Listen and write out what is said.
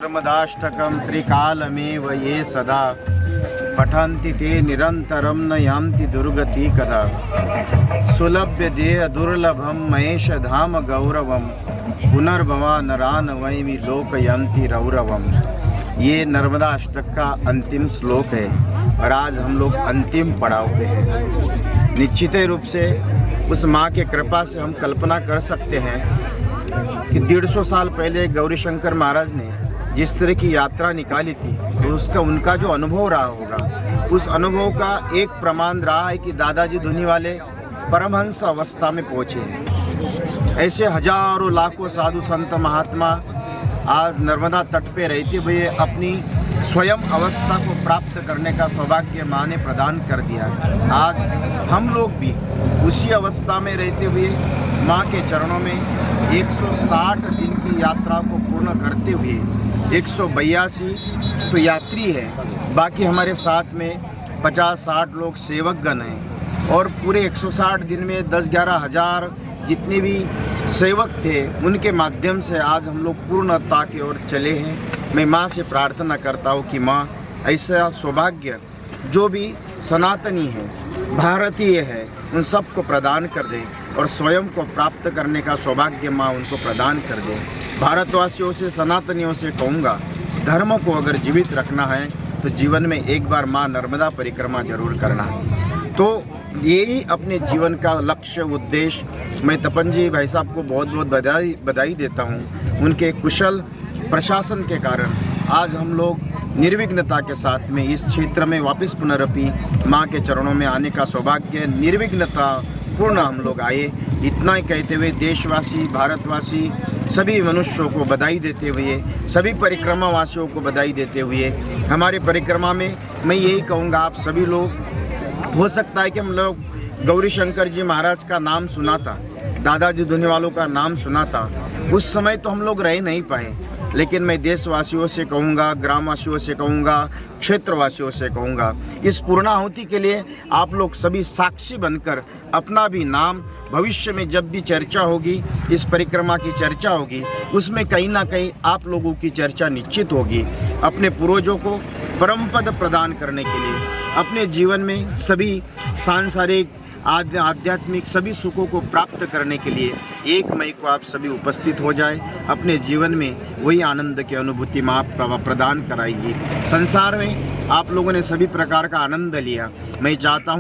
नर्मदाष्टकं त्रिकालमेव ये सदा पठन्ति ते निरन्तरं न यान्ति दुर्गति कदा। सुलभ्यदेह दुर्लभं महेश धाम गौरवं पुनर्भवा नरान वैमि लोकयन्ति रौरवम। ये नर्मदा अष्टक का अंतिम श्लोक है और आज हम लोग अंतिम पड़ाव पे हैं। निश्चित रूप से उस माँ के कृपा से हम कल्पना कर सकते हैं कि 150 साल पहले गौरीशंकर महाराज ने जिस तरह की यात्रा निकाली थी तो उसका उनका जो अनुभव रहा होगा, उस अनुभव का एक प्रमाण रहा है कि दादाजी धुनीवाले परमहंस अवस्था में पहुँचे हैं। ऐसे हजारों लाखों साधु संत महात्मा आज नर्मदा तट पे रहते हुए अपनी स्वयं अवस्था को प्राप्त करने का सौभाग्य माँ ने प्रदान कर दिया। आज हम लोग भी उसी अवस्था में रहते हुए माँ के चरणों में 160 दिन की यात्रा को पूर्ण करते हुए 182 तो यात्री है, बाकी हमारे साथ में 50-60 लोग सेवक गण हैं और पूरे 160 दिन में 10-11 हज़ार जितने भी सेवक थे उनके माध्यम से आज हम लोग पूर्णता की ओर चले हैं। मैं माँ से प्रार्थना करता हूँ कि माँ ऐसा सौभाग्य जो भी सनातनी है, भारतीय है, उन सब को प्रदान कर दे और स्वयं को प्राप्त करने का सौभाग्य माँ उनको प्रदान कर दे। भारतवासियों से, सनातनियों से कहूँगा, धर्म को अगर जीवित रखना है तो जीवन में एक बार माँ नर्मदा परिक्रमा जरूर करना। तो यही अपने जीवन का लक्ष्य, उद्देश्य। मैं तपन जी भाई साहब को बहुत बहुत बधाई देता हूँ। उनके कुशल प्रशासन के कारण आज हम लोग निर्विघ्नता के साथ में इस क्षेत्र में वापस पुनरपि माँ के चरणों में आने का सौभाग्य, निर्विघ्नता पूर्ण हम लोग आए। इतना ही कहते हुए देशवासी, भारतवासी सभी मनुष्यों को बधाई देते हुए, सभी परिक्रमा वासियों को बधाई देते हुए, हमारे परिक्रमा में मैं यही कहूँगा, आप सभी लोग, हो सकता है कि हम लोग गौरीशंकर जी महाराज का नाम सुना था, दादाजी धुनीवालों का नाम सुना था, उस समय तो हम लोग रह नहीं पाए, लेकिन मैं देशवासियों से कहूँगा, ग्रामवासियों से कहूँगा, क्षेत्रवासियों से कहूँगा, इस पूर्णाहुति के लिए आप लोग सभी साक्षी बनकर अपना भी नाम भविष्य में जब भी चर्चा होगी, इस परिक्रमा की चर्चा होगी, उसमें कहीं ना कहीं आप लोगों की चर्चा निश्चित होगी। अपने पूर्वजों को परम पद प्रदान करने के लिए, अपने जीवन में सभी सांसारिक आध्यात्मिक सभी सुखों को प्राप्त करने के लिए 1 मई को आप सभी उपस्थित हो जाए। अपने जीवन में वही आनंद की अनुभूति माँ प्रदान कराएगी। संसार में आप लोगों ने सभी प्रकार का आनंद लिया। मैं चाहता हूँ